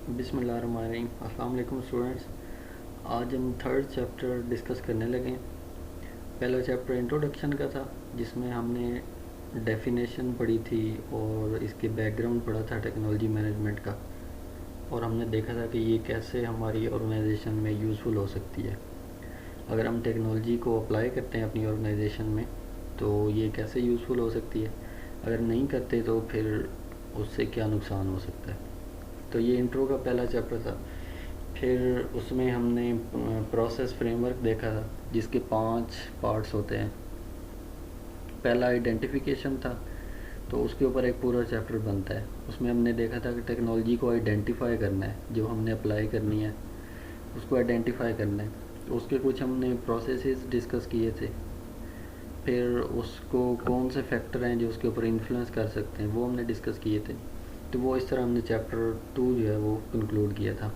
बिस्मिल्लाहिर्रहमानिर्रहीम। अस्सलाम वालेकुम स्टूडेंट्स। आज हम थर्ड चैप्टर डिस्कस करने लगे। पहला चैप्टर इंट्रोडक्शन का था, जिसमें हमने डेफिनेशन पढ़ी थी और इसके बैकग्राउंड पढ़ा था टेक्नोलॉजी मैनेजमेंट का, और हमने देखा था कि ये कैसे हमारी ऑर्गेनाइजेशन में यूज़फुल हो सकती है। अगर हम टेक्नोलॉजी को अप्लाई करते हैं अपनी ऑर्गेनाइजेशन में तो ये कैसे यूज़फुल हो सकती है, अगर नहीं करते तो फिर उससे क्या नुकसान हो सकता है। तो ये इंट्रो का पहला चैप्टर था। फिर उसमें हमने प्रोसेस फ्रेमवर्क देखा था, जिसके 5 पार्ट्स होते हैं। पहला आइडेंटिफिकेशन था, तो उसके ऊपर एक पूरा चैप्टर बनता है। उसमें हमने देखा था कि टेक्नोलॉजी को आइडेंटिफाई करना है, जो हमने अप्लाई करनी है उसको आइडेंटिफाई करना है। तो उसके कुछ हमने प्रोसेसेस डिस्कस किए थे। फिर उसको कौन से फैक्टर हैं जो उसके ऊपर इन्फ्लुएंस कर सकते हैं, वो हमने डिस्कस किए थे। तो वो इस तरह हमने चैप्टर 2 जो है वो कंक्लूड किया था।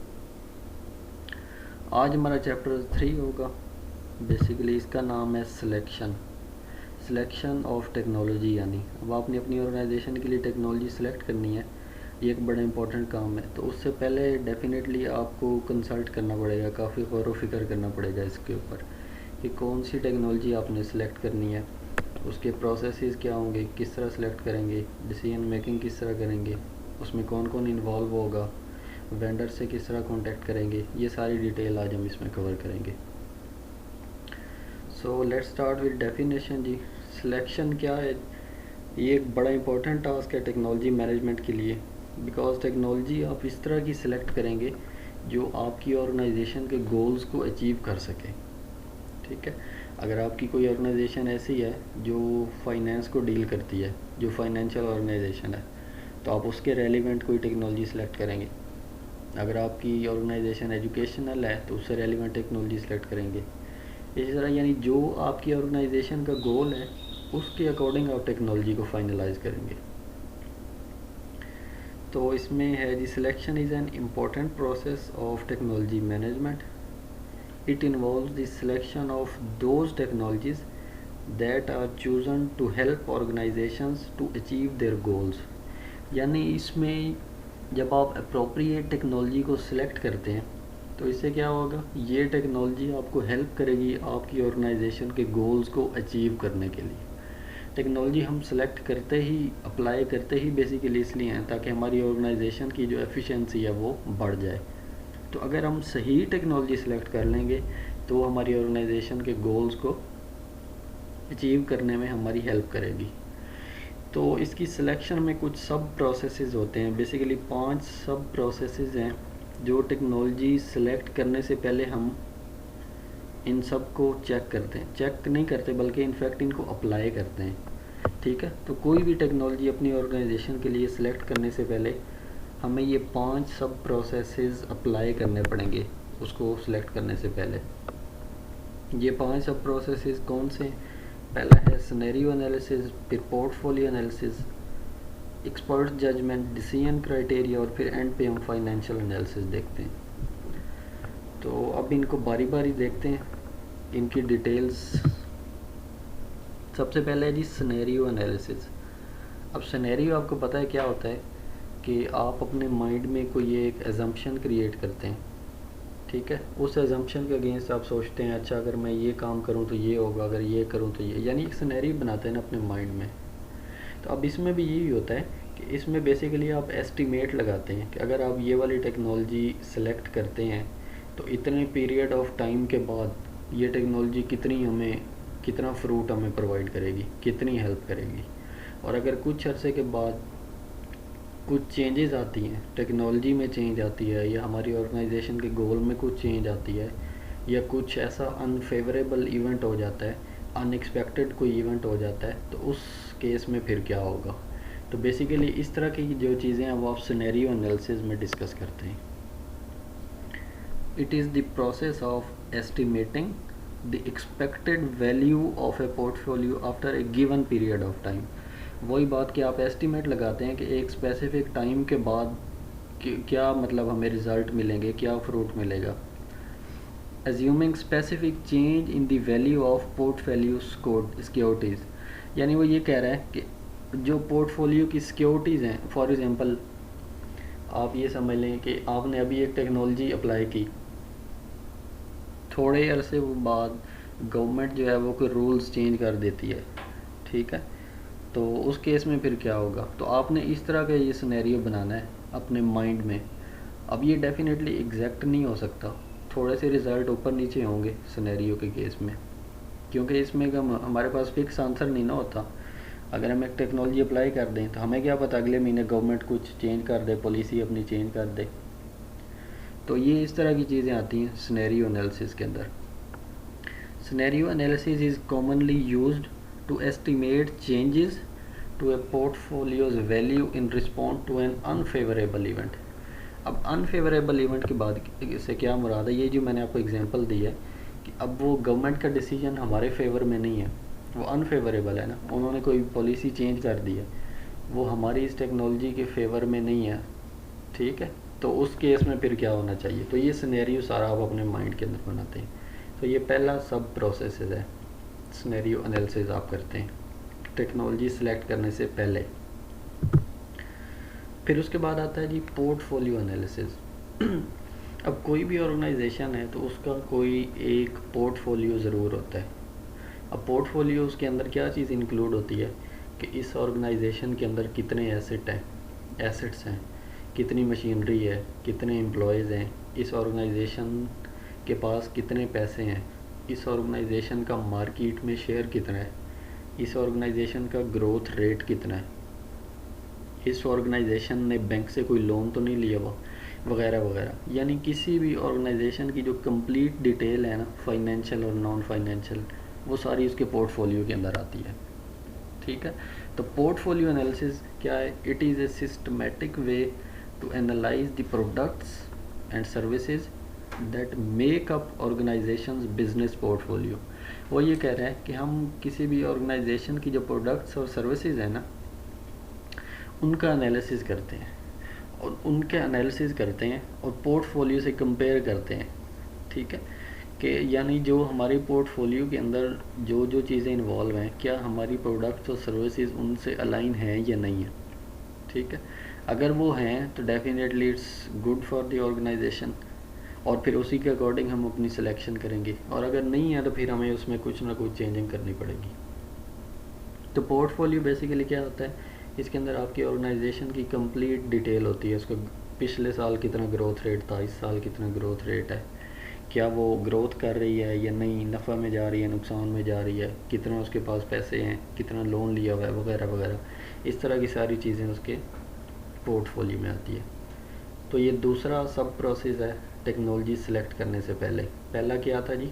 आज हमारा चैप्टर 3 होगा। बेसिकली इसका नाम है सिलेक्शन ऑफ टेक्नोलॉजी। यानी अब आपने अपनी ऑर्गेनाइजेशन के लिए टेक्नोलॉजी सेलेक्ट करनी है, ये एक बड़ा इंपॉर्टेंट काम है। तो उससे पहले डेफिनेटली आपको कंसल्ट करना पड़ेगा, काफ़ी गौर व फिक्र करना पड़ेगा इसके ऊपर कि कौन सी टेक्नोलॉजी आपने सेलेक्ट करनी है, उसके प्रोसेसेस क्या होंगे, किस तरह सेलेक्ट करेंगे, डिसीजन मेकिंग किस तरह करेंगे, उसमें कौन कौन इन्वॉल्व होगा, वेंडर से किस तरह कांटेक्ट करेंगे। ये सारी डिटेल आज हम इसमें कवर करेंगे। So let's start with definition जी। सिलेक्शन क्या है? ये एक बड़ा इंपॉर्टेंट टास्क है टेक्नोलॉजी मैनेजमेंट के लिए, बिकॉज टेक्नोलॉजी आप इस तरह की सिलेक्ट करेंगे जो आपकी ऑर्गेनाइजेशन के गोल्स को अचीव कर सके। ठीक है, अगर आपकी कोई ऑर्गेनाइजेशन ऐसी है जो फाइनेंस को डील करती है, जो फाइनेंशियल ऑर्गेनाइजेशन है, तो आप उसके रेलिवेंट कोई टेक्नोलॉजी सेलेक्ट करेंगे। अगर आपकी ऑर्गेनाइजेशन एजुकेशनल है तो उससे रेलिवेंट टेक्नोलॉजी सेलेक्ट करेंगे। इसी तरह यानी जो आपकी ऑर्गेनाइजेशन का गोल है उसके अकॉर्डिंग आप टेक्नोलॉजी को फाइनलाइज करेंगे। तो इसमें है जी, selection is an important process of technology management. It involves the selection of those technologies that are chosen to help organizations to achieve their goals. यानी इसमें जब आप अप्रोप्रिएट टेक्नोलॉजी को सिलेक्ट करते हैं तो इससे क्या होगा, ये टेक्नोलॉजी आपको हेल्प करेगी आपकी ऑर्गेनाइजेशन के गोल्स को अचीव करने के लिए। टेक्नोलॉजी हम सेलेक्ट करते ही, अप्लाई करते ही बेसिकली इसलिए हैं ताकि हमारी ऑर्गेनाइजेशन की जो एफिशिएंसी है वो बढ़ जाए। तो अगर हम सही टेक्नोलॉजी सेलेक्ट कर लेंगे तो वो हमारी ऑर्गेनाइजेशन के गोल्स को अचीव करने में हमारी हेल्प करेगी। तो इसकी सिलेक्शन में कुछ सब प्रोसेसेस होते हैं। बेसिकली 5 सब प्रोसेसेस हैं जो टेक्नोलॉजी सेलेक्ट करने से पहले हम इन सब को चेक करते हैं। चेक नहीं करते बल्कि इनफैक्ट इनको अप्लाई करते हैं। ठीक है, तो कोई भी टेक्नोलॉजी अपनी ऑर्गेनाइजेशन के लिए सिलेक्ट करने से पहले हमें ये 5 सब प्रोसेसेस अप्लाई करने पड़ेंगे उसको सिलेक्ट करने से पहले। ये 5 सब प्रोसेसेस कौन से? पहला है सिनेरियो एनालिसिस, फिर portfolio analysis, expert judgement, decision criteria, और फिर एंड पे हम फाइनेंशियल एनालिसिस देखते हैं। तो अब इनको बारी बारी देखते हैं, इनकी डिटेल्स। सबसे पहले है जी सिनेरियो एनालिसिस। अब सिनेरियो आपको पता है क्या होता है कि आप अपने माइंड में कोई एक एजम्पशन क्रिएट करते हैं। ठीक है, उस एजम्पशन के अगेंस्ट आप सोचते हैं अच्छा अगर मैं ये काम करूँ तो ये होगा, अगर ये करूँ तो ये, यानी एक सिनेरियो बनाते हैं ना अपने माइंड में। तो अब इसमें भी यही होता है कि इसमें बेसिकली आप एस्टिमेट लगाते हैं कि अगर आप ये वाली टेक्नोलॉजी सेलेक्ट करते हैं तो इतने पीरियड ऑफ टाइम के बाद ये टेक्नोलॉजी कितना फ्रूट हमें प्रोवाइड करेगी, कितनी हेल्प करेगी। और अगर कुछ अरसे के बाद कुछ चेंजेस आती हैं, टेक्नोलॉजी में चेंज आती है, या हमारी ऑर्गेनाइजेशन के गोल में कुछ चेंज आती है, या कुछ ऐसा अनफेवरेबल इवेंट हो जाता है, अनएक्सपेक्टेड कोई इवेंट हो जाता है, तो उस केस में फिर क्या होगा। तो बेसिकली इस तरह की जो चीज़ें हैं वो आप सिनेरियो एनालिसिस में डिस्कस करते हैं। It is the process of estimating the expected value of A portfolio after a given period of time. वही बात कि आप एस्टिमेट लगाते हैं कि एक स्पेसिफिक टाइम के बाद क्या मतलब हमें रिज़ल्ट मिलेंगे, क्या फ्रूट मिलेगा। Assuming specific change in the value of portfolio securities. यानी वो ये कह रहा है कि जो पोर्टफोलियो की सिक्योरिटीज़ हैं, फॉर एग्ज़ाम्पल आप ये समझ लें कि आपने अभी एक टेक्नोलॉजी अप्लाई की, थोड़े अरसे बाद गवर्नमेंट जो है वो कोई रूल्स चेंज कर देती है, ठीक है, तो उस केस में फिर क्या होगा? तो आपने इस तरह का ये सिनेरियो बनाना है अपने माइंड में। अब ये डेफिनेटली एग्जैक्ट नहीं हो सकता, थोड़े से रिज़ल्ट ऊपर नीचे होंगे सिनेरियो के केस में, क्योंकि इसमें हमारे पास फिक्स आंसर नहीं ना होता। अगर हम एक टेक्नोलॉजी अप्लाई कर दें तो हमें क्या पता अगले महीने गवर्नमेंट कुछ चेंज कर दे, पॉलिसी अपनी चेंज कर दे। तो ये इस तरह की चीज़ें आती हैं सिनेरियो एनालिसिस के अंदर। Scenario analysis is commonly used to estimate changes to a portfolio's value in response to an unfavourable event. अब अनफेवरेबल इवेंट के बाद से क्या मुराद है? ये जो मैंने आपको एग्जांपल दी है कि अब वो गवर्नमेंट का डिसीजन हमारे फेवर में नहीं है, वो अनफेवरेबल है ना, उन्होंने कोई पॉलिसी चेंज कर दी है, वो हमारी इस टेक्नोलॉजी के फेवर में नहीं है, ठीक है। तो उस केस में फिर क्या होना चाहिए? तो ये सिनेरियो सारा आप अपने माइंड के अंदर बनाते हैं। तो ये पहला सब प्रोसेस है, सिनेरियो एनालिसिस आप करते हैं टेक्नोलॉजी सिलेक्ट करने से पहले। फिर उसके बाद आता है जी पोर्टफोलियो एनालिसिस। अब कोई भी ऑर्गेनाइजेशन है तो उसका कोई एक पोर्टफोलियो ज़रूर होता है। अब पोर्टफोलियो के अंदर क्या चीज़ इंक्लूड होती है कि इस ऑर्गेनाइजेशन के अंदर कितने एसेट्स हैं, कितनी मशीनरी है, कितने एम्प्लॉयज़ हैं, इस ऑर्गेनाइजेशन के पास कितने पैसे हैं, इस ऑर्गेनाइजेशन का मार्केट में शेयर कितना है, इस ऑर्गेनाइजेशन का ग्रोथ रेट कितना है, इस ऑर्गेनाइजेशन ने बैंक से कोई लोन तो नहीं लिया हुआ, वगैरह वगैरह। यानी किसी भी ऑर्गेनाइजेशन की जो कंप्लीट डिटेल है ना, फाइनेंशियल और नॉन फाइनेंशियल, वो सारी उसके पोर्टफोलियो के अंदर आती है, ठीक है। तो पोर्टफोलियो एनालिसिस क्या है? It is a systematic way to analyse the products and services that make up organisation's business portfolio. वो ये कह रहा है कि हम किसी भी ऑर्गेनाइजेशन की जो प्रोडक्ट्स और सर्विसेज है ना, उनका एनालिसिस करते हैं और उनके एनालिसिस करते हैं और पोर्टफोलियो से कंपेयर करते हैं, ठीक है, कि यानी जो हमारी पोर्टफोलियो के अंदर जो जो चीज़ें इन्वॉल्व हैं, क्या हमारी प्रोडक्ट्स और सर्विसेज उनसे अलाइन हैं या नहीं है, ठीक है। अगर वो हैं तो definitely it's good for the organisation, और फिर उसी के अकॉर्डिंग हम अपनी सिलेक्शन करेंगे, और अगर नहीं है तो फिर हमें उसमें कुछ ना कुछ चेंजिंग करनी पड़ेगी। तो पोर्टफोलियो बेसिकली क्या होता है? इसके अंदर आपकी ऑर्गेनाइजेशन की कंप्लीट डिटेल होती है, उसका पिछले साल कितना ग्रोथ रेट था, इस साल कितना ग्रोथ रेट है, क्या वो ग्रोथ कर रही है या नहीं, नफ़ा में जा रही है, नुकसान में जा रही है, कितना उसके पास पैसे हैं, कितना लोन लिया हुआ है, वगैरह वगैरह। इस तरह की सारी चीज़ें उसके पोर्टफोलियो में आती है। तो ये दूसरा सब प्रोसेस है टेक्नोलॉजी सिलेक्ट करने से पहले। पहला क्या था जी?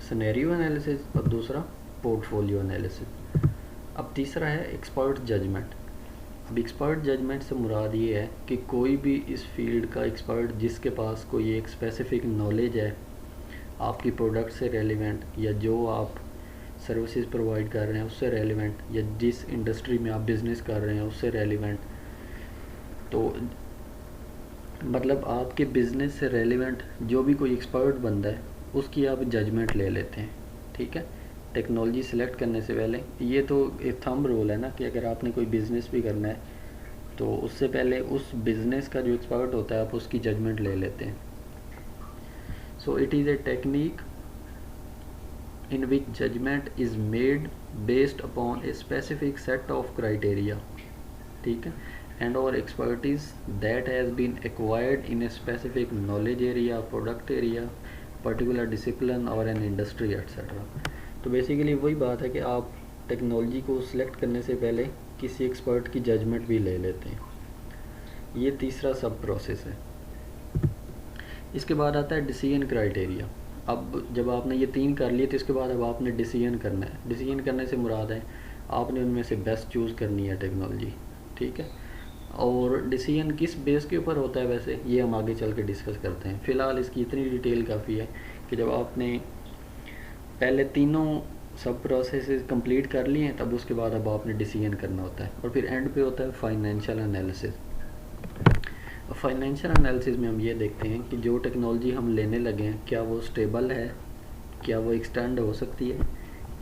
सिनेरियो एनालिसिस, और दूसरा पोर्टफोलियो एनालिसिस। अब तीसरा है एक्सपर्ट जजमेंट। अब एक्सपर्ट जजमेंट से मुराद ये है कि कोई भी इस फील्ड का एक्सपर्ट जिसके पास कोई एक स्पेसिफिक नॉलेज है आपकी प्रोडक्ट से रेलिवेंट, या जो आप सर्विसेज प्रोवाइड कर रहे हैं उससे रेलिवेंट, या जिस इंडस्ट्री में आप बिज़नेस कर रहे हैं उससे रेलिवेंट, तो मतलब आपके बिज़नेस से रेलिवेंट जो भी कोई एक्सपर्ट बंदा है उसकी आप जजमेंट ले लेते हैं, ठीक है, टेक्नोलॉजी सिलेक्ट करने से पहले। ये तो एक थंब रूल है ना कि अगर आपने कोई बिज़नेस भी करना है तो उससे पहले उस बिज़नेस का जो एक्सपर्ट होता है आप उसकी जजमेंट ले लेते हैं। So it is a technique in which judgment is made based upon a specific set of criteria, ठीक है, and or expertise that has been acquired in a specific knowledge area, product area, particular discipline or an industry etc. तो basically वही बात है कि आप technology को select करने से पहले किसी एक्सपर्ट की जजमेंट भी ले लेते हैं। ये तीसरा सब प्रोसेस है। इसके बाद आता है डिसीजन क्राइटेरिया। अब जब आपने ये तीन कर लिए तो इसके बाद अब आपने डिसीजन करना है। डिसीजन करने से मुराद है आपने उनमें से बेस्ट चूज़ करनी है टेक्नोलॉजी, ठीक है। और डिसीजन किस बेस के ऊपर होता है वैसे ये हम आगे चल के डिस्कस करते हैं। फ़िलहाल इसकी इतनी डिटेल काफ़ी है कि जब आपने पहले तीनों सब प्रोसेस कंप्लीट कर लिए हैं तब उसके बाद अब आपने डिसीजन करना होता है, और फिर एंड पे होता है फाइनेंशियल एनालिसिस। फाइनेंशियल एनालिसिस में हम ये देखते हैं कि जो टेक्नोलॉजी हम लेने लगे हैं क्या वो स्टेबल है, क्या वो एक्सटेंड हो सकती है,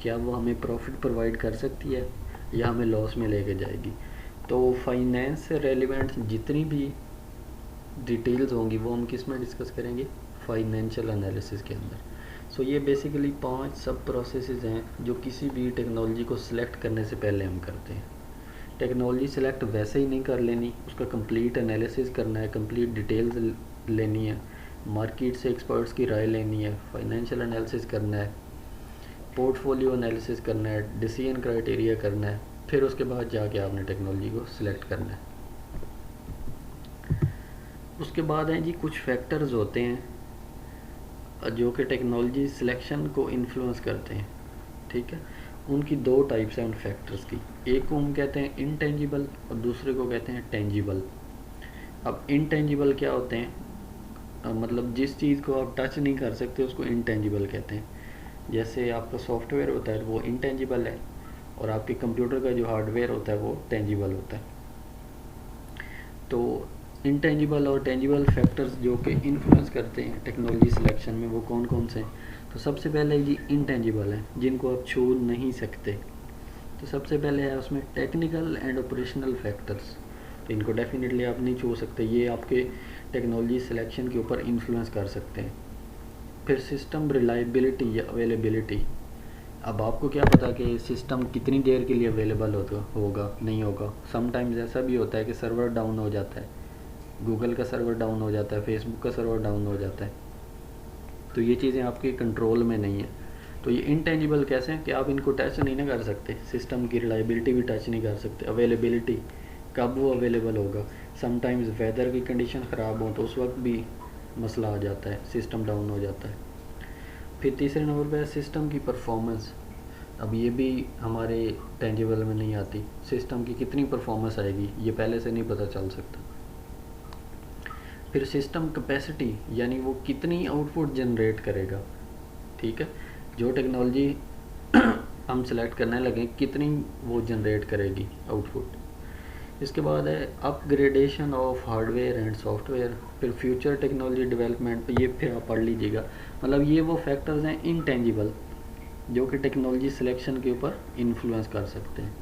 क्या वो हमें प्रॉफिट प्रोवाइड कर सकती है या हमें लॉस में लेके जाएगी। तो फाइनेंस से रेलिवेंट जितनी भी डिटेल्स होंगी वो हम किस में डिस्कस करेंगे, फाइनेंशियल एनालिसिस के अंदर। सो ये बेसिकली 5 सब प्रोसेसेस हैं जो किसी भी टेक्नोलॉजी को सिलेक्ट करने से पहले हम करते हैं। टेक्नोलॉजी सिलेक्ट वैसे ही नहीं कर लेनी, उसका कंप्लीट एनालिसिस करना है, कंप्लीट डिटेल्स लेनी है, मार्केट से एक्सपर्ट्स की राय लेनी है, फाइनेंशियल एनालिसिस करना है, पोर्टफोलियो एनालिसिस करना है, डिसीजन क्राइटेरिया करना है, फिर उसके बाद जाके आपने टेक्नोलॉजी को सिलेक्ट करना है। उसके बाद हैं जी कुछ फैक्टर्स होते हैं जो कि टेक्नोलॉजी सिलेक्शन को इन्फ्लुएंस करते हैं, ठीक है। उनकी 2 टाइप्स हैं उन फैक्टर्स की, एक को हम कहते हैं इनटेंजिबल और दूसरे को कहते हैं टेंजिबल। अब इनटेंजिबल क्या होते हैं, मतलब जिस चीज़ को आप टच नहीं कर सकते उसको इनटेंजिबल कहते हैं। जैसे आपका सॉफ्टवेयर होता है वो इनटेंजिबल है, और आपके कंप्यूटर का जो हार्डवेयर होता है वो टेंजिबल होता है। तो इनटेंजिबल और टेंजिबल फैक्टर्स जो कि इन्फ्लुएंस करते हैं टेक्नोलॉजी सिलेक्शन में वो कौन कौन से हैं। तो सबसे पहले जी इनटेंजिबल है, जिनको आप छू नहीं सकते। तो सबसे पहले है उसमें टेक्निकल एंड ऑपरेशनल फैक्टर्स। तो इनको डेफिनेटली आप नहीं छू सकते, ये आपके टेक्नोलॉजी सिलेक्शन के ऊपर इन्फ्लुएंस कर सकते हैं। फिर सिस्टम रिलायबिलिटी या अवेलेबिलिटी। अब आपको क्या पता कि सिस्टम कितनी देर के लिए अवेलेबल होगा नहीं होगा। समटाइम्स ऐसा भी होता है कि सर्वर डाउन हो जाता है, गूगल का सर्वर डाउन हो जाता है, फेसबुक का सर्वर डाउन हो जाता है। तो ये चीज़ें आपके कंट्रोल में नहीं है। तो ये इनटेंजिबल कैसे हैं कि आप इनको टच नहीं ना कर सकते, सिस्टम की रिलायबिलिटी भी टच नहीं कर सकते। अवेलेबिलिटी, कब वो अवेलेबल होगा, समटाइम्स वेदर की कंडीशन ख़राब हो तो उस वक्त भी मसला आ जाता है, सिस्टम डाउन हो जाता है। फिर तीसरे नंबर पर सिस्टम की परफॉर्मेंस। अब ये भी हमारे टेंजिबल में नहीं आती, सिस्टम की कितनी परफॉर्मेंस आएगी ये पहले से नहीं पता चल सकता। फिर सिस्टम कैपेसिटी, यानी वो कितनी आउटपुट जनरेट करेगा, ठीक है, जो टेक्नोलॉजी हम सेलेक्ट करने लगे कितनी वो जनरेट करेगी आउटपुट। इसके बाद है upgradation of hardware and software. फिर फ्यूचर टेक्नोलॉजी डेवलपमेंट, ये फिर आप पढ़ लीजिएगा। मतलब ये वो फैक्टर्स हैं इनटेंजिबल जो कि टेक्नोलॉजी सिलेक्शन के ऊपर इन्फ्लुएंस कर सकते हैं।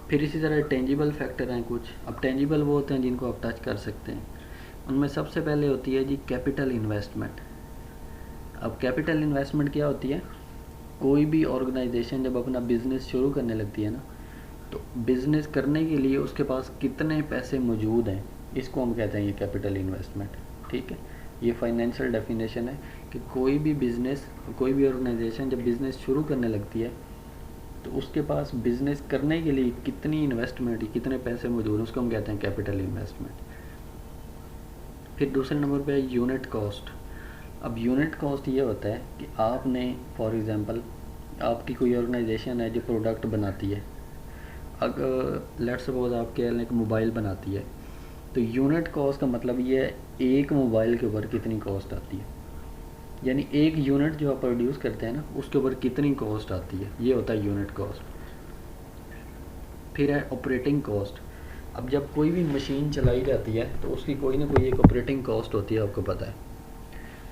फिर इसी तरह टेंजिबल फैक्टर हैं कुछ। अब टेंजिबल वो होते हैं जिनको आप टच कर सकते हैं। उनमें सबसे पहले होती है जी कैपिटल इन्वेस्टमेंट। अब कैपिटल इन्वेस्टमेंट क्या होती है, कोई भी ऑर्गेनाइजेशन जब अपना बिज़नेस शुरू करने लगती है ना, तो बिज़नेस करने के लिए उसके पास कितने पैसे मौजूद हैं, इसको हम कहते हैं ये कैपिटल इन्वेस्टमेंट, ठीक है। ये फाइनेंशियल डेफिनेशन है कि कोई भी बिज़नेस, कोई भी ऑर्गेनाइजेशन जब बिज़नेस शुरू करने लगती है तो उसके पास बिज़नेस करने के लिए कितनी इन्वेस्टमेंट, कितने पैसे मौजूद हैं, उसको हम कहते हैं कैपिटल इन्वेस्टमेंट। फिर दूसरे नंबर पे है यूनिट कॉस्ट। अब यूनिट कॉस्ट ये होता है कि आपने फॉर एग्ज़ाम्पल आपकी कोई ऑर्गेनाइजेशन है जो प्रोडक्ट बनाती है, अगर लेट्स सपोज आपके एक मोबाइल बनाती है, तो यूनिट कॉस्ट का मतलब ये है एक मोबाइल के ऊपर कितनी कॉस्ट आती है, यानी एक यूनिट जो आप प्रोड्यूस करते हैं ना उसके ऊपर कितनी कॉस्ट आती है, ये होता है यूनिट कॉस्ट। फिर है ऑपरेटिंग कॉस्ट। अब जब कोई भी मशीन चलाई जाती है तो उसकी कोई ना कोई एक ऑपरेटिंग कॉस्ट होती है, आपको पता है।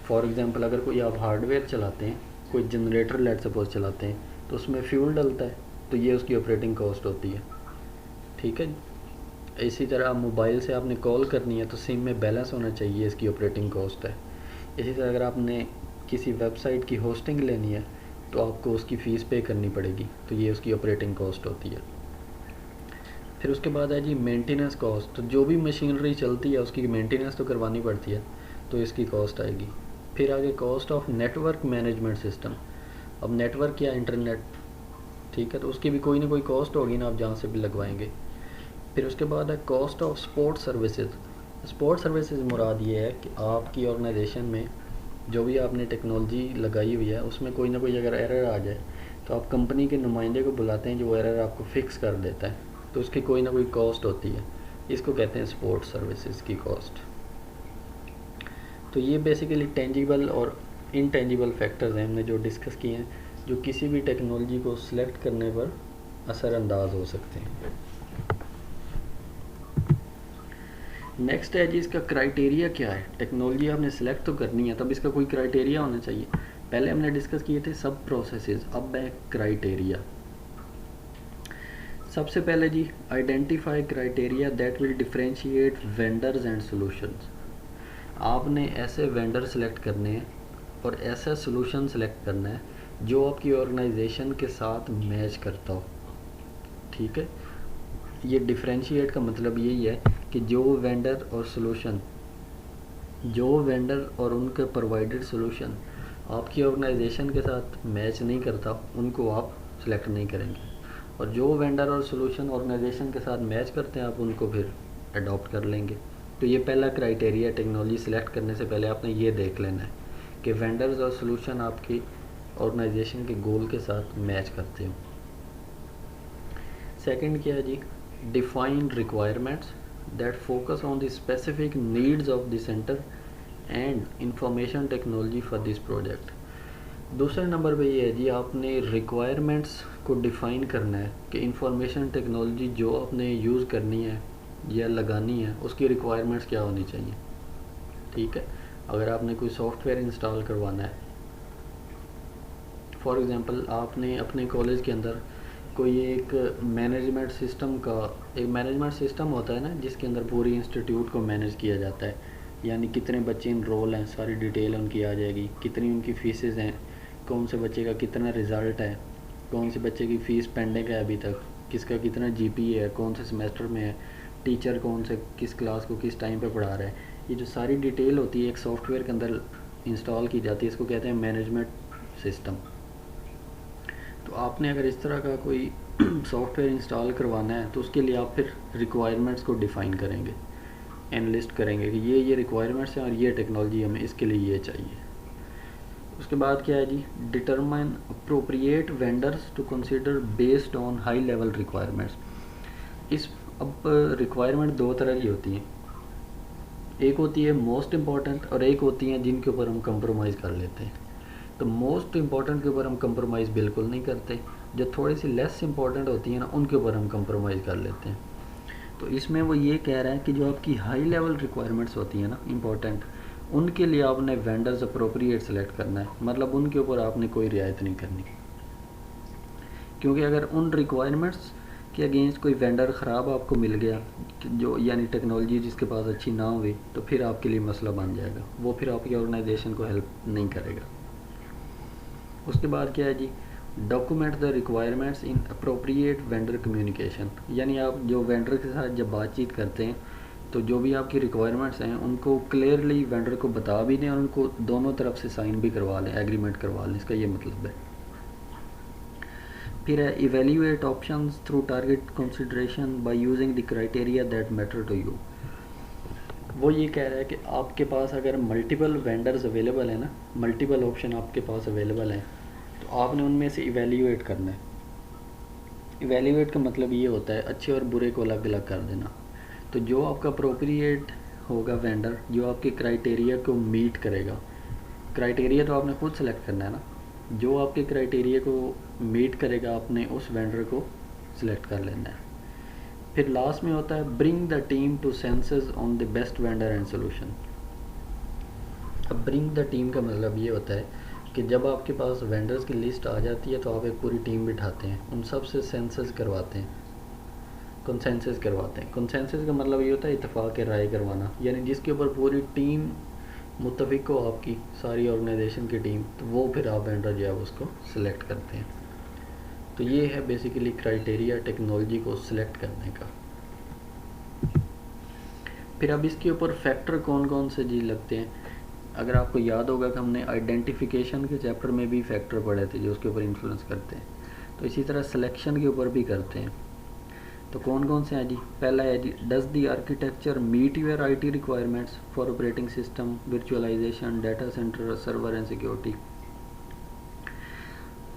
फॉर एग्ज़ाम्पल अगर कोई आप हार्डवेयर चलाते हैं, कोई जनरेटर लेट सपोज चलाते हैं, तो उसमें फ्यूल डलता है, तो ये उसकी ऑपरेटिंग कॉस्ट होती है, ठीक है। इसी तरह मोबाइल से आपने कॉल करनी है तो सिम में बैलेंस होना चाहिए, इसकी ऑपरेटिंग कॉस्ट है। इसी तरह अगर आपने किसी वेबसाइट की होस्टिंग लेनी है तो आपको उसकी फ़ीस पे करनी पड़ेगी, तो ये उसकी ऑपरेटिंग कॉस्ट होती है। फिर उसके बाद है जी मेंटेनेंस कॉस्ट। तो जो भी मशीनरी चलती है उसकी मेंटेनेंस तो करवानी पड़ती है, तो इसकी कॉस्ट आएगी। फिर आगे cost of network management system. अब नेटवर्क या इंटरनेट, ठीक है, तो उसकी भी कोई ना कोई कॉस्ट होगी ना, आप जहाँ से भी लगवाएंगे। फिर उसके बाद है cost of support services. Support services मुराद ये है कि आपकी ऑर्गेनाइजेशन में जो भी आपने टेक्नोलॉजी लगाई हुई है उसमें कोई ना कोई अगर एरर आ जाए तो आप कंपनी के नुमाइंदे को बुलाते हैं जो एरर आपको फिक्स कर देता है, तो उसकी कोई ना कोई कॉस्ट होती है, इसको कहते हैं सपोर्ट सर्विसेज की कॉस्ट। तो ये बेसिकली टेंजिबल और इनटेंजिबल फैक्टर्स हैं हमने जो डिस्कस किए हैं, जो किसी भी टेक्नोलॉजी को सिलेक्ट करने पर असरअंदाज हो सकते हैं। नेक्स्ट है जी इसका क्राइटेरिया क्या है। टेक्नोलॉजी आपने सेलेक्ट तो करनी है, तब इसका कोई क्राइटेरिया होना चाहिए। पहले हमने डिस्कस किए थे सब प्रोसेसेस, अब है क्राइटेरिया। सबसे पहले जी, identify criteria that will differentiate vendors and solutions. आपने ऐसे वेंडर सेलेक्ट करने हैं और ऐसा सॉल्यूशन सेलेक्ट करना है जो आपकी ऑर्गेनाइजेशन के साथ मैच करता हो। ठीक है, ये डिफरेंशिएट का मतलब यही है कि जो वेंडर और उनके प्रोवाइडेड सॉल्यूशन आपकी ऑर्गेनाइजेशन के साथ मैच नहीं करता, उनको आप सेलेक्ट नहीं करेंगे, और जो वेंडर और सॉल्यूशन ऑर्गेनाइजेशन के साथ मैच करते हैं आप उनको फिर अडॉप्ट कर लेंगे। तो ये पहला क्राइटेरिया, टेक्नोलॉजी सेलेक्ट करने से पहले आपने ये देख लेना है कि वेंडर्स और सॉल्यूशन आपकी ऑर्गेनाइजेशन के गोल के साथ मैच करते हो। सेकंड क्या है जी, define requirements that focus on the specific needs of the centre and information technology for this project. दूसरे नंबर पे ये है जी, आपने रिक्वायरमेंट्स को डिफ़ाइन करना है कि इंफॉर्मेशन टेक्नोलॉजी जो आपने यूज़ करनी है या लगानी है उसकी रिक्वायरमेंट्स क्या होनी चाहिए। ठीक है, अगर आपने कोई सॉफ्टवेयर इंस्टॉल करवाना है, फॉर एग्ज़ाम्पल आपने अपने कॉलेज के अंदर कोई एक मैनेजमेंट सिस्टम होता है ना, जिसके अंदर पूरी इंस्टीट्यूट को मैनेज किया जाता है, यानी कितने बच्चे इनरोल हैं सारी डिटेल उनकी आ जाएगी, कितनी उनकी फ़ीसेज़ हैं, कौन से बच्चे का कितना रिज़ल्ट है, कौन से बच्चे की फ़ीस पेंडिंग है अभी तक, किसका कितना जीपीए है, कौन से सेमेस्टर में है, टीचर कौन से किस क्लास को किस टाइम पे पढ़ा रहा है। ये जो सारी डिटेल होती है एक सॉफ्टवेयर के अंदर इंस्टॉल की जाती है, इसको कहते हैं मैनेजमेंट सिस्टम। तो आपने अगर इस तरह का कोई सॉफ्टवेयर इंस्टॉल करवाना है तो उसके लिए आप फिर रिक्वायरमेंट्स को डिफ़ाइन करेंगे, एनालिस्ट करेंगे कि ये रिक्वायरमेंट्स हैं और ये टेक्नोलॉजी हमें इसके लिए ये चाहिए। उसके बाद क्या है जी, determine appropriate vendors to consider based on high level requirements. अब रिक्वायरमेंट दो तरह की होती हैं, एक होती है मोस्ट इम्पॉर्टेंट और एक होती हैं जिनके ऊपर हम कंप्रोमाइज़ कर लेते हैं। तो मोस्ट इम्पॉर्टेंट के ऊपर हम कंप्रोमाइज़ बिल्कुल नहीं करते, जो थोड़ी सी लेस इम्पॉर्टेंट होती है ना उनके ऊपर हम कंप्रोमाइज़ कर लेते हैं। तो इसमें वो ये कह रहा है कि जो आपकी हाई लेवल रिक्वायरमेंट्स होती हैं ना इम्पॉर्टेंट, उनके लिए आपने वेंडर्स अप्रोप्रिएट सेलेक्ट करना है, मतलब उनके ऊपर आपने कोई रियायत नहीं करनी, क्योंकि अगर उन रिक्वायरमेंट्स के अगेंस्ट कोई वेंडर ख़राब आपको मिल गया जो यानी टेक्नोलॉजी जिसके पास अच्छी ना हुई, तो फिर आपके लिए मसला बन जाएगा, वो फिर आपकी ऑर्गेनाइजेशन को हेल्प नहीं करेगा। उसके बाद क्या है जी, document the requirements in appropriate vendor communication, यानी आप जो वेंडर के साथ जब बातचीत करते हैं तो जो भी आपकी रिक्वायरमेंट्स हैं उनको क्लियरली वेंडर को बता भी दें और उनको दोनों तरफ से साइन भी करवा लें, एग्रीमेंट करवा लें, इसका ये मतलब है। फिर है evaluate options through target consideration by using the criteria that matter to you. वो ये कह रहा है कि आपके पास अगर मल्टीपल वेंडर्स अवेलेबल है ना, मल्टीपल ऑप्शन आपके पास अवेलेबल हैं, तो आपने उनमें से इवेल्यूएट करना है। इवेल्यूएट का मतलब ये होता है अच्छे और बुरे को अलग अलग कर देना। तो जो आपका अप्रोप्रिएट होगा वेंडर, जो आपके क्राइटेरिया को मीट करेगा, क्राइटेरिया तो आपने खुद सेलेक्ट करना है ना, जो आपके क्राइटेरिया को मीट करेगा आपने उस वेंडर को सिलेक्ट कर लेना है। फिर लास्ट में होता है bring the team to senses on the best vendor and solution. अब ब्रिंग द टीम का मतलब ये होता है कि जब आपके पास वेंडर्स की लिस्ट आ जाती है तो आप एक पूरी टीम बिठाते हैं, उन सब से सेंसस करवाते हैं, कंसेंसस करवाते हैं। कंसेंसस का मतलब ये होता है इत्तेफाक राय करवाना, यानी जिसके ऊपर पूरी टीम मुत्तफिक हो, आपकी सारी ऑर्गेनाइजेशन की टीम, तो वो फिर आप वेंडर जो है उसको सिलेक्ट करते हैं। तो ये है बेसिकली क्राइटेरिया टेक्नोलॉजी को सिलेक्ट करने का। फिर अब इसके ऊपर फैक्टर कौन कौन से जी लगते हैं, अगर आपको याद होगा कि हमने आइडेंटिफिकेशन के चैप्टर में भी फैक्टर पढ़े थे जो उसके ऊपर इन्फ्लुएंस करते हैं, तो इसी तरह सिलेक्शन के ऊपर भी करते हैं। तो कौन कौन से हैं जी, पहला है जी, does the architecture meet your IT requirements for operating system, virtualization, data centre, server and security.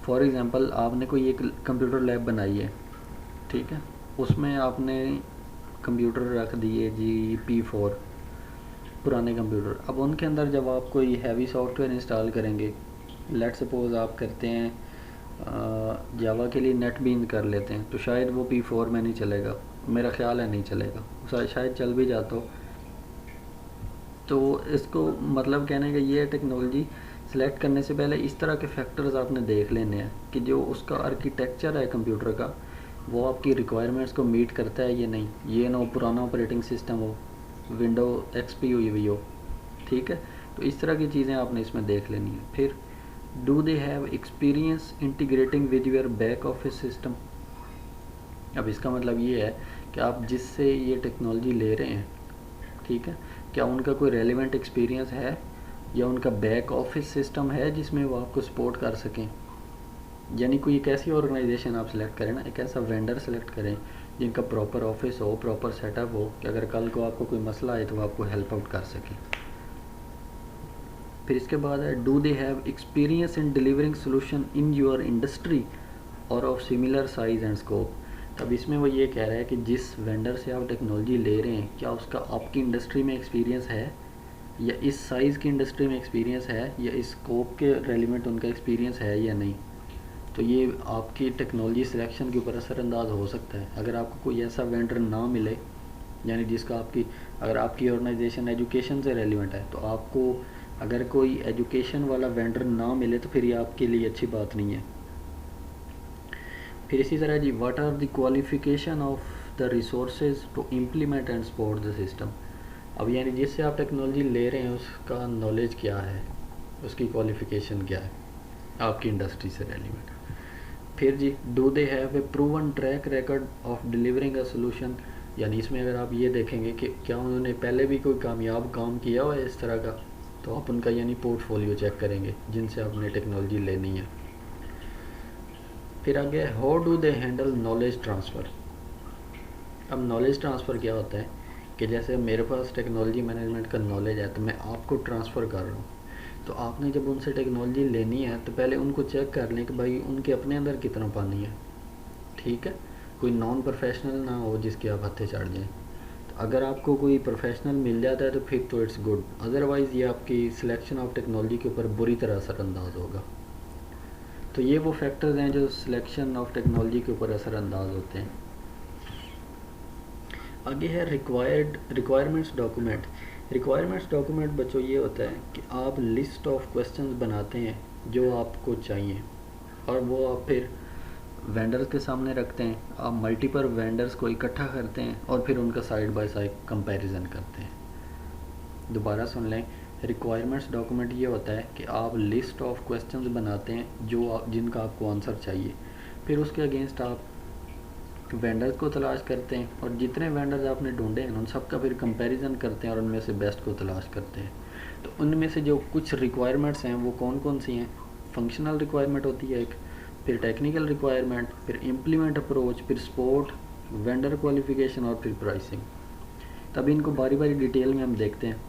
For example आपने कोई एक कंप्यूटर लैब बनाई है, ठीक है, उसमें आपने कंप्यूटर रख दिए जी P4 पुराने कंप्यूटर। अब उनके अंदर जब आप कोई हैवी सॉफ्टवेयर इंस्टॉल करेंगे, लेट सपोज आप करते हैं जावा के लिए नेट बीन कर लेते हैं, तो शायद वो P4 में नहीं चलेगा, मेरा ख्याल है नहीं चलेगा, शायद चल भी जाता हो। तो इसको मतलब कहने का ये है, टेक्नोलॉजी सेलेक्ट करने से पहले इस तरह के फैक्टर्स आपने देख लेने हैं कि जो उसका आर्किटेक्चर है कंप्यूटर का, वो आपकी रिक्वायरमेंट्स को मीट करता है या नहीं। ये ना पुराना ऑपरेटिंग सिस्टम हो, विंडो एक्सपी हुई हो, ठीक है। तो इस तरह की चीज़ें आपने इसमें देख लेनी है। फिर do they have experience integrating with your back office system. अब इसका मतलब ये है कि आप जिससे ये टेक्नोलॉजी ले रहे हैं, ठीक है, क्या उनका कोई रेलिवेंट एक्सपीरियंस है या उनका बैक ऑफिस सिस्टम है जिसमें वो आपको सपोर्ट कर सकें। यानी कोई एक ऐसी ऑर्गेनाइजेशन आप सेलेक्ट करें ना, एक ऐसा वेंडर सेलेक्ट करें जिनका प्रॉपर ऑफिस हो, प्रॉपर सेटअप हो, कि अगर कल को आपको कोई मसला आए तो वो आपको हेल्प आउट कर सके। फिर इसके बाद है do they have experience in delivering solution in your industry or of similar size and scope. तब इसमें वो ये कह रहा है कि जिस वेंडर से आप टेक्नोलॉजी ले रहे हैं, क्या उसका आपकी इंडस्ट्री में एक्सपीरियंस है, या इस साइज़ की इंडस्ट्री में एक्सपीरियंस है, या इस स्कोप के रेलिवेंट उनका एक्सपीरियंस है या नहीं। तो ये आपकी टेक्नोलॉजी सिलेक्शन के ऊपर असरअंदाज हो सकता है। अगर आपको कोई ऐसा वेंडर ना मिले, यानी जिसका आपकी, अगर आपकी ऑर्गेनाइजेशन एजुकेशन से रेलिवेंट है, तो आपको अगर कोई एजुकेशन वाला वेंडर ना मिले तो फिर ये आपके लिए अच्छी बात नहीं है। फिर इसी तरह जी, what are the qualification of the resources to implement and support the system. अब यानी जिससे आप टेक्नोलॉजी ले रहे हैं उसका नॉलेज क्या है, उसकी क्वालिफिकेशन क्या है आपकी इंडस्ट्री से रेलिवेंट। फिर जी, do they have a proven track record of delivering a solution. यानी इसमें अगर आप ये देखेंगे कि क्या उन्होंने पहले भी कोई कामयाब काम किया हुआ है इस तरह का, तो आप उनका यानी पोर्टफोलियो चेक करेंगे जिनसे आपने टेक्नोलॉजी लेनी है। फिर आगे, how do they handle knowledge transfer. अब नॉलेज ट्रांसफ़र क्या होता है कि जैसे मेरे पास टेक्नोलॉजी मैनेजमेंट का नॉलेज है तो मैं आपको ट्रांसफ़र कर रहा हूँ। तो आपने जब उनसे टेक्नोलॉजी लेनी है तो पहले उनको चेक कर लें कि भाई उनके अपने अंदर कितना पानी है, ठीक है। कोई नॉन प्रोफेशनल ना हो जिसके आप हत्थे चढ़ जाएँ। तो अगर आपको कोई प्रोफेशनल मिल जाता है तो फिर तो इट्स गुड, अदरवाइज़ ये आपकी सिलेक्शन ऑफ टेक्नोलॉजी के ऊपर बुरी तरह असरअंदाज होगा। तो ये वो फैक्टर्स हैं जो सिलेक्शन ऑफ टेक्नोलॉजी के ऊपर असरअंदाज होते हैं। आगे है रिक्वायरमेंट्स डॉक्यूमेंट। रिक्वायरमेंट्स डॉक्यूमेंट बच्चों ये होता है कि आप लिस्ट ऑफ क्वेश्चंस बनाते हैं जो आपको चाहिए, और वो आप फिर वेंडर्स के सामने रखते हैं। आप मल्टीपल वेंडर्स को इकट्ठा करते हैं और फिर उनका साइड बाय साइड कंपैरिजन करते हैं। दोबारा सुन लें, रिक्वायरमेंट्स डॉक्यूमेंट ये होता है कि आप लिस्ट ऑफ क्वेश्चंस बनाते हैं जिनका आपको आंसर चाहिए, फिर उसके अगेंस्ट आप वेंडर्स को तलाश करते हैं, और जितने वेंडर्स आपने ढूंढे हैं उन सब का फिर कंपैरिजन करते हैं और उनमें से बेस्ट को तलाश करते हैं। तो उनमें से जो कुछ रिक्वायरमेंट्स हैं वो कौन कौन सी हैं। फंक्शनल रिक्वायरमेंट होती है एक, फिर टेक्निकल रिक्वायरमेंट, फिर इम्प्लीमेंट अप्रोच, फिर सपोर्ट, वेंडर क्वालिफिकेशन और फिर प्राइसिंग। तब इनको बारी बारी डिटेल में हम देखते हैं।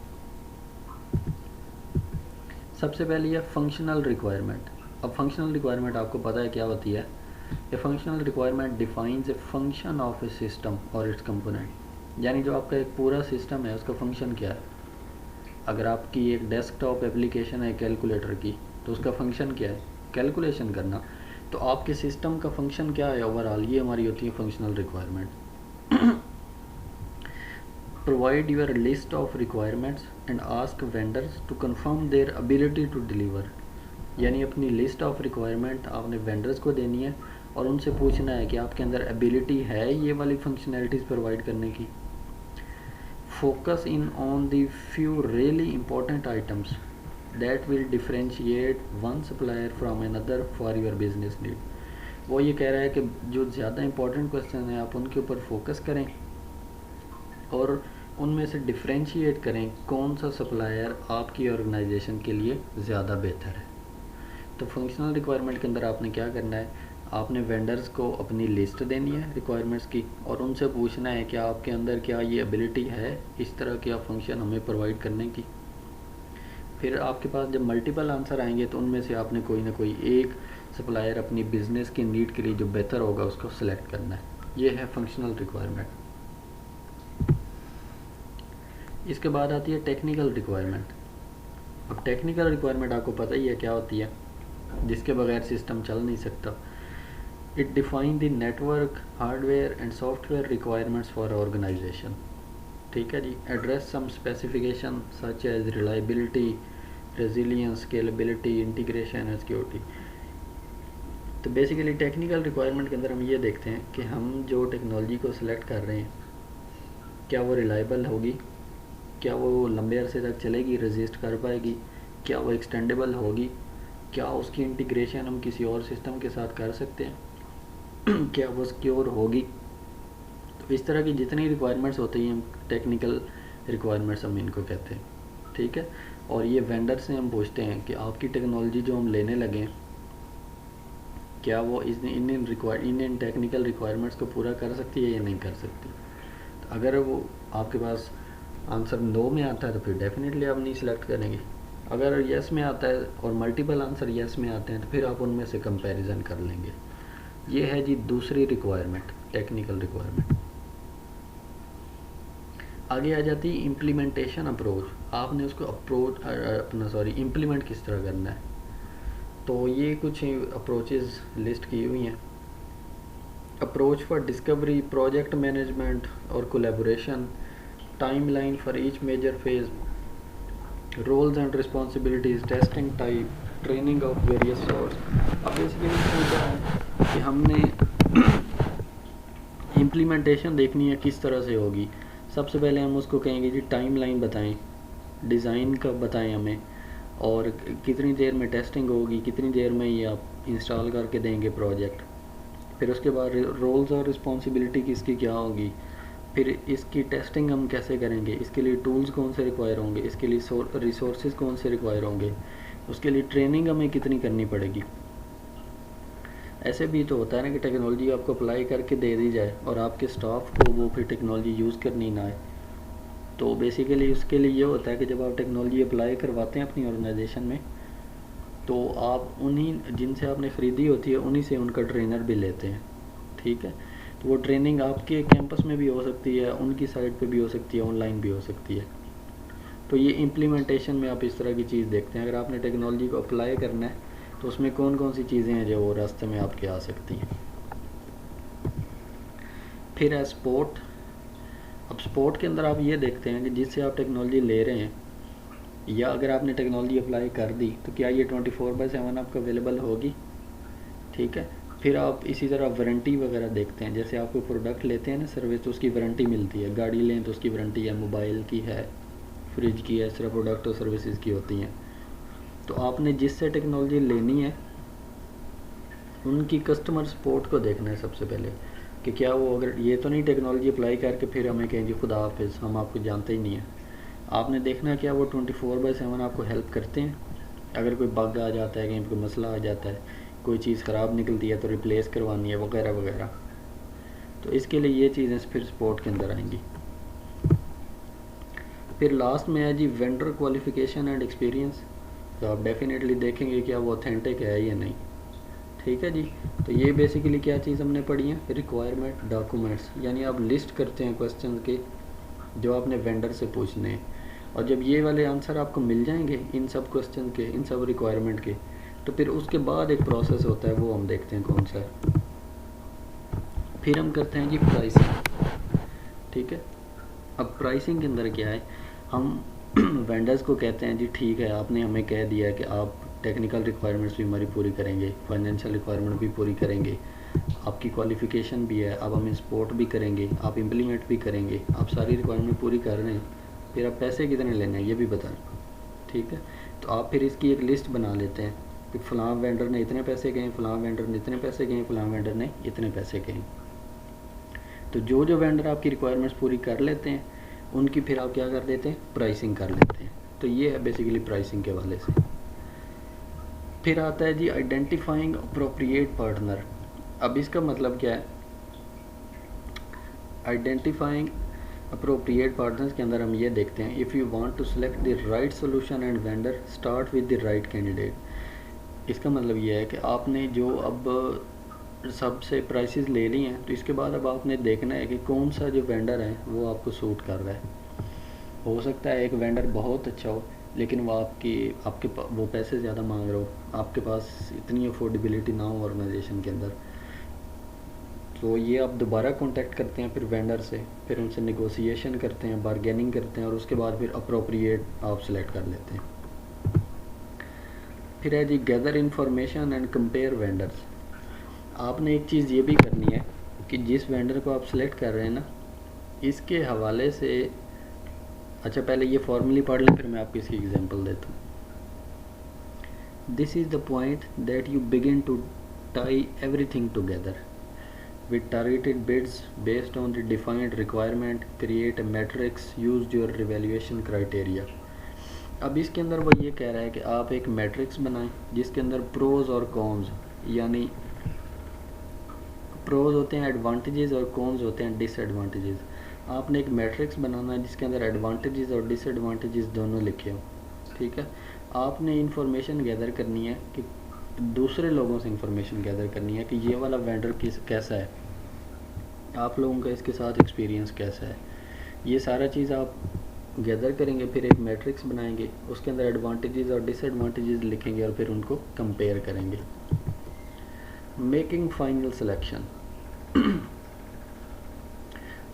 सबसे पहले है फंक्शनल रिक्वायरमेंट। अब फंक्शनल रिक्वायरमेंट आपको पता है क्या होती है। A functional requirement defines a function of a system or its component. यानी जो आपका एक पूरा सिस्टम है उसका फंक्शन क्या है। अगर आपकी एक डेस्कटॉप एप्लीकेशन है कैलकुलेटर की, तो उसका फंक्शन क्या है, कैलकुलेशन करना। तो आपके सिस्टम का फंक्शन क्या है ओवरऑल, ये हमारी होती है functional requirement. Provide your list of requirements and ask vendors to confirm their ability to deliver. यानी अपनी लिस्ट ऑफ रिक्वायरमेंट आपने वेंडर्स को देनी है और उनसे पूछना है कि आपके अंदर एबिलिटी है ये वाली फंक्शनैलिटीज़ प्रोवाइड करने की। Focus in on the few really important items that will differentiate one supplier from another for your business need. वो ये कह रहा है कि जो ज़्यादा इंपॉर्टेंट क्वेश्चन हैं आप उनके ऊपर फोकस करें और उनमें से डिफरेंशिएट करें कौन सा सप्लायर आपकी ऑर्गेनाइजेशन के लिए ज़्यादा बेहतर है। तो फंक्शनल रिक्वायरमेंट के अंदर आपने क्या करना है, आपने वेंडर्स को अपनी लिस्ट देनी है रिक्वायरमेंट्स की और उनसे पूछना है कि आपके अंदर क्या ये एबिलिटी है इस तरह के फंक्शन हमें प्रोवाइड करने की। फिर आपके पास जब मल्टीपल आंसर आएंगे तो उनमें से आपने कोई ना कोई एक सप्लायर अपनी बिजनेस की नीड के लिए जो बेहतर होगा उसको सिलेक्ट करना है। ये है फंक्शनल रिक्वायरमेंट। इसके बाद आती है टेक्निकल रिक्वायरमेंट। अब टेक्निकल रिक्वायरमेंट आपको पता ही है क्या होती है, जिसके बगैर सिस्टम चल नहीं सकता। It define the network, hardware and software requirements for organization. ठीक है जी। Address some specification such as reliability, resilience, scalability, integration and security. तो बेसिकली टेक्निकल रिक्वायरमेंट के अंदर हम ये देखते हैं कि हम जो टेक्नोलॉजी को सिलेक्ट कर रहे हैं क्या वो रिलायबल होगी, क्या वो लंबे अरसे तक चलेगी, रजिस्ट कर पाएगी, क्या वो एक्सटेंडेबल होगी, क्या उसकी इंटीग्रेशन हम किसी और सिस्टम के साथ कर सकते हैं क्या वो सिक्योर होगी। तो इस तरह की जितनी रिक्वायरमेंट्स होती हैं हम टेक्निकल रिक्वायरमेंट्स हम इनको कहते हैं, ठीक है। और ये वेंडर से हम पूछते हैं कि आपकी टेक्नोलॉजी जो हम लेने लगे क्या वो इन टेक्निकल रिक्वायरमेंट्स को पूरा कर सकती है या नहीं कर सकती। तो अगर वो आपके पास आंसर नो में आता है तो फिर डेफिनेटली आप नहीं सिलेक्ट करेंगे। अगर यस में आता है और मल्टीपल आंसर यस में आते हैं तो फिर आप उनमें से कंपैरिजन कर लेंगे। ये है जी दूसरी रिक्वायरमेंट, टेक्निकल रिक्वायरमेंट। आगे आ जाती है इम्प्लीमेंटेशन अप्रोच। आपने उसको इम्प्लीमेंट किस तरह करना है। तो ये कुछ अप्रोचेस लिस्ट की हुई हैं। Approach for discovery, project management और collaboration, timeline for each major phase, roles and responsibilities, testing type, training of various source. अब बेसिकली क्या है कि हमने इम्प्लीमेंटेशन देखनी है किस तरह से होगी। सबसे पहले हम उसको कहेंगे जी टाइमलाइन बताएं, डिज़ाइन का बताएं हमें, और कितनी देर में टेस्टिंग होगी, कितनी देर में ये आप इंस्टॉल करके देंगे प्रोजेक्ट। फिर उसके बाद रोल्स और रिस्पॉन्सिबिलिटी किसकी क्या होगी, फिर इसकी टेस्टिंग हम कैसे करेंगे, इसके लिए टूल्स कौन से रिक्वायर होंगे, इसके लिए रिसोर्सेज कौन से रिक्वायर होंगे, उसके लिए ट्रेनिंग हमें कितनी करनी पड़ेगी। ऐसे भी तो होता है ना कि टेक्नोलॉजी आपको अप्लाई करके दे दी जाए और आपके स्टाफ को वो फिर टेक्नोलॉजी यूज़ करनी ना आए। तो बेसिकली उसके लिए ये होता है कि जब आप टेक्नोलॉजी अप्लाई करवाते हैं अपनी ऑर्गेनाइजेशन में तो आप उन्हीं जिनसे आपने ख़रीदी होती है उन्हीं से उनका ट्रेनर भी लेते हैं, ठीक है। तो वो ट्रेनिंग आपके कैंपस में भी हो सकती है, उनकी साइट पे भी हो सकती है, ऑनलाइन भी हो सकती है। तो ये इम्प्लीमेंटेशन में आप इस तरह की चीज़ देखते हैं। अगर आपने टेक्नोलॉजी को अप्लाई करना है तो उसमें कौन कौन सी चीज़ें हैं जो वो रास्ते में आपके आ सकती हैं। फिर है सपोर्ट। अब सपोर्ट के अंदर आप ये देखते हैं कि जिससे आप टेक्नोलॉजी ले रहे हैं या अगर आपने टेक्नोलॉजी अप्लाई कर दी तो क्या ये 24/7 आपको अवेलेबल होगी, ठीक है। फिर आप इसी तरह वारंटी वगैरह देखते हैं। जैसे आप कोई प्रोडक्ट लेते हैं ना, सर्विस, तो उसकी वारंटी मिलती है। गाड़ी लें तो उसकी वारंटी है, मोबाइल की है, फ्रिज की है, इस तरह प्रोडक्ट और सर्विसेज की होती हैं। तो आपने जिससे टेक्नोलॉजी लेनी है उनकी कस्टमर सपोर्ट को देखना है सबसे पहले कि क्या वो, अगर ये तो नहीं टेक्नोलॉजी अप्लाई करके फिर हमें कहें जी खुदा हाफिज़ हम आपको जानते ही नहीं है। आपने देखना है क्या वो 24/7 आपको हेल्प करते हैं। अगर कोई बग आ जाता है, कहीं कोई मसला आ जाता है, कोई चीज़ ख़राब निकलती है तो रिप्लेस करवानी है वगैरह वगैरह। तो इसके लिए ये चीज़ें फिर सपोर्ट के अंदर आएंगी। फिर लास्ट में है जी वेंडर क्वालिफिकेशन एंड एक्सपीरियंस। तो आप डेफिनेटली देखेंगे क्या वो ऑथेंटिक है या नहीं, ठीक है जी। तो ये बेसिकली क्या चीज़ हमने पढ़ी है, रिक्वायरमेंट डॉक्यूमेंट्स, यानी आप लिस्ट करते हैं क्वेश्चन के जो आपने वेंडर से पूछने हैं। और जब ये वाले आंसर आपको मिल जाएंगे इन सब क्वेश्चन के, इन सब रिक्वायरमेंट के, तो फिर उसके बाद एक प्रोसेस होता है वो हम देखते हैं कौन सा है। फिर हम करते हैं जी प्राइसिंग, ठीक है। अब प्राइसिंग के अंदर क्या है, हम वेंडर्स को कहते हैं जी ठीक है आपने हमें कह दिया है कि आप टेक्निकल रिक्वायरमेंट्स भी हमारी पूरी करेंगे, फाइनेंशियल रिक्वायरमेंट भी पूरी करेंगे, आपकी क्वालिफ़िकेशन भी है, अब हम सपोर्ट भी करेंगे, आप इम्प्लीमेंट भी करेंगे, आप सारी रिक्वायरमेंट पूरी कर रहे हैं, फिर आप पैसे कितने लेने हैं ये भी बता, ठीक है। तो आप फिर इसकी एक लिस्ट बना लेते हैं कि फ़लाँ वेंडर ने इतने पैसे कहे, फ़लाँ वेंडर ने इतने पैसे कहे, फ़लाँ वेंडर ने इतने पैसे कहे। तो जो जो वेंडर आपकी रिक्वायरमेंट्स पूरी कर लेते हैं उनकी फिर आप क्या कर देते हैं, प्राइसिंग कर लेते हैं। तो ये है बेसिकली प्राइसिंग के हवाले से। फिर आता है जी आइडेंटिफाइंग अप्रोप्रिएट पार्टनर। अब इसका मतलब क्या है, आइडेंटिफाइंग अप्रोप्रिएट पार्टनर्स के अंदर हम ये देखते हैं, if you want to select the right solution and vendor start with the right candidate. इसका मतलब ये है कि आपने जो अब सबसे प्राइसेस ले ली हैं तो इसके बाद अब आपने देखना है कि कौन सा जो वेंडर है वो आपको सूट कर रहा है। हो सकता है एक वेंडर बहुत अच्छा हो लेकिन वो आपके वो पैसे ज़्यादा मांग रहा हो, आपके पास इतनी अफोर्डेबिलिटी ना हो ऑर्गेनाइजेशन के अंदर। तो ये आप दोबारा कांटेक्ट करते हैं फिर वेंडर से, फिर उनसे नेगोशिएशन करते हैं, बारगेनिंग करते हैं और उसके बाद फिर अप्रोप्रिएट आप सेलेक्ट कर लेते हैं। फिर है जी gather information and compare vendors. आपने एक चीज़ ये भी करनी है कि जिस वेंडर को आप सेलेक्ट कर रहे हैं ना, इसके हवाले से, अच्छा पहले ये फॉर्मली पढ़ लें फिर मैं आपको इसकी एग्जांपल देता हूँ। This is the point that you begin to tie everything together with targeted bids based on the defined requirement. Create a matrix, use your evaluation criteria. अब इसके अंदर वो ये कह रहा है कि आप एक मैट्रिक्स बनाएं जिसके अंदर प्रोज और कॉन्स, यानी प्रोज होते हैं एडवांटेजेस और कॉन्स होते हैं डिसएडवांटेजेस। आपने एक मैट्रिक्स बनाना है जिसके अंदर एडवांटेजेस और डिसएडवांटेजेस दोनों लिखे हो, ठीक है। आपने इंफॉर्मेशन गैदर करनी है कि दूसरे लोगों से इंफॉर्मेशन गैदर करनी है कि ये वाला वेंडर कैसा है, आप लोगों का इसके साथ एक्सपीरियंस कैसा है, ये सारा चीज़ आप गैदर करेंगे। फिर एक मैट्रिक्स बनाएंगे, उसके अंदर एडवांटेजेस और डिसएडवांटेजेस लिखेंगे और फिर उनको कंपेयर करेंगे। Making final selection.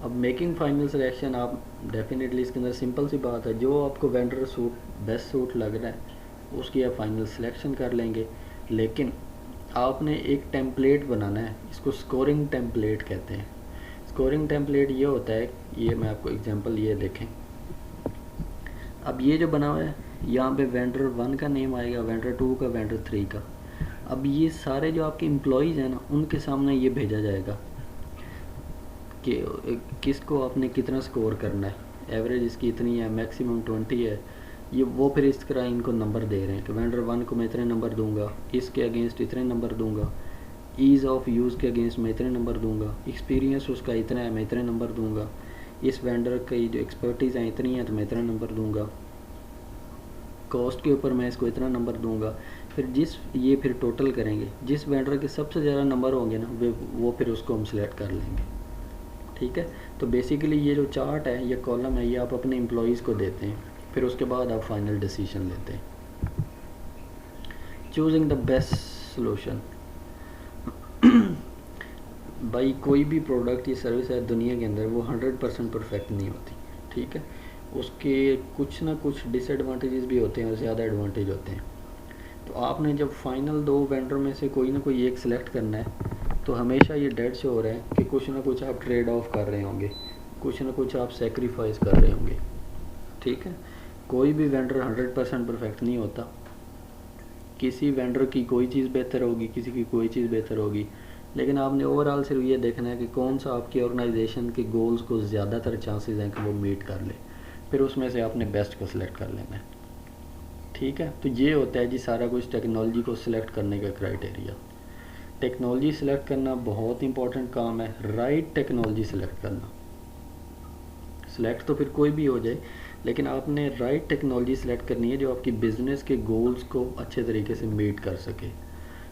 अब मेकिंग फाइनल सिलेक्शन आप डेफिनेटली इसके अंदर सिंपल सी बात है, जो आपको वेंडर सूट बेस्ट सूट लग रहा है उसकी आप फाइनल सिलेक्शन कर लेंगे। लेकिन आपने एक टेम्पलेट बनाना है, इसको स्कोरिंग टेम्पलेट कहते हैं। स्कोरिंग टेम्पलेट ये होता है, ये मैं आपको एग्जांपल ये देखें। अब ये जो बना हुआ है यहाँ पे वेंडर 1 का नेम आएगा, वेंडर 2 का, वेंडर 3 का। अब ये सारे जो आपके एम्प्लॉयज़ हैं ना, उनके सामने ये भेजा जाएगा कि किसको आपने कितना स्कोर करना है, एवरेज इसकी इतनी है, मैक्सिमम 20 है। ये वो फिर इस तरह इनको नंबर दे रहे हैं कि वेंडर 1 को मैं इतने नंबर दूंगा, इसके अगेंस्ट इतने नंबर दूंगा, ईज़ ऑफ यूज़ के अगेंस्ट मैं इतने नंबर दूंगा, एक्सपीरियंस उसका इतना है मैं इतने नंबर दूंगा, इस वेंडर की जो एक्सपर्टीज़ हैं इतनी है तो मैं इतना नंबर दूंगा, कॉस्ट के ऊपर मैं इसको इतना नंबर दूंगा। फिर ये फिर टोटल करेंगे, जिस वेंडर के सबसे ज़्यादा नंबर होंगे ना वो फिर उसको हम सिलेक्ट कर लेंगे, ठीक है। तो बेसिकली ये जो चार्ट है, ये कॉलम है, ये आप अपने एम्प्लॉयज़ को देते हैं, फिर उसके बाद आप फाइनल डिसीजन लेते हैं। Choosing the best solution. भाई कोई भी प्रोडक्ट या सर्विस है दुनिया के अंदर, वो 100% परफेक्ट नहीं होती, ठीक है। उसके कुछ ना कुछ डिसएडवांटेजेस भी होते हैं और ज़्यादा एडवांटेज होते हैं। तो आपने जब फाइनल 2 वेंडर में से कोई ना कोई एक सिलेक्ट करना है, तो हमेशा ये डेड से हो रहा है कि कुछ ना कुछ आप ट्रेड ऑफ कर रहे होंगे, कुछ ना कुछ आप सेक्रीफाइस कर रहे होंगे, ठीक है। कोई भी वेंडर 100% परफेक्ट नहीं होता। किसी वेंडर की कोई चीज़ बेहतर होगी, किसी की कोई चीज़ बेहतर होगी, लेकिन आपने ओवरऑल सिर्फ ये देखना है कि कौन सा आपकी ऑर्गेनाइजेशन के गोल्स को ज़्यादातर चांसेस हैं कि वो मीट कर ले, फिर उसमें से आपने बेस्ट को सिलेक्ट कर लेना है, ठीक है। तो ये होता है जी सारा कुछ टेक्नोलॉजी को सिलेक्ट करने का क्राइटेरिया। टेक्नोलॉजी सिलेक्ट करना बहुत इंपॉर्टेंट काम है, राइट टेक्नोलॉजी सिलेक्ट करना। सिलेक्ट तो फिर कोई भी हो जाए, लेकिन आपने राइट टेक्नोलॉजी सिलेक्ट करनी है जो आपकी बिज़नेस के गोल्स को अच्छे तरीके से मीट कर सके।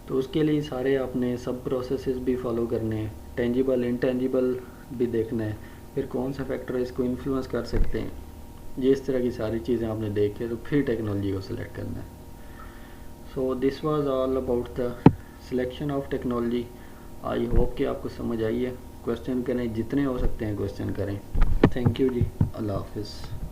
तो उसके लिए सारे आपने सब प्रोसेसेस भी फॉलो करने हैं, टेंजिबल इंटेंजिबल भी देखना है, फिर कौन सा फैक्टर इसको इन्फ्लुएंस कर सकते हैं, ये इस तरह की सारी चीज़ें आपने देख के तो फिर टेक्नोलॉजी को सिलेक्ट करना है। So this was all about the selection of technology. I hope कि आपको समझ आई है। क्वेश्चन करें, जितने हो सकते हैं क्वेश्चन करें। थैंक यू जी, अल्लाह हाफिज़।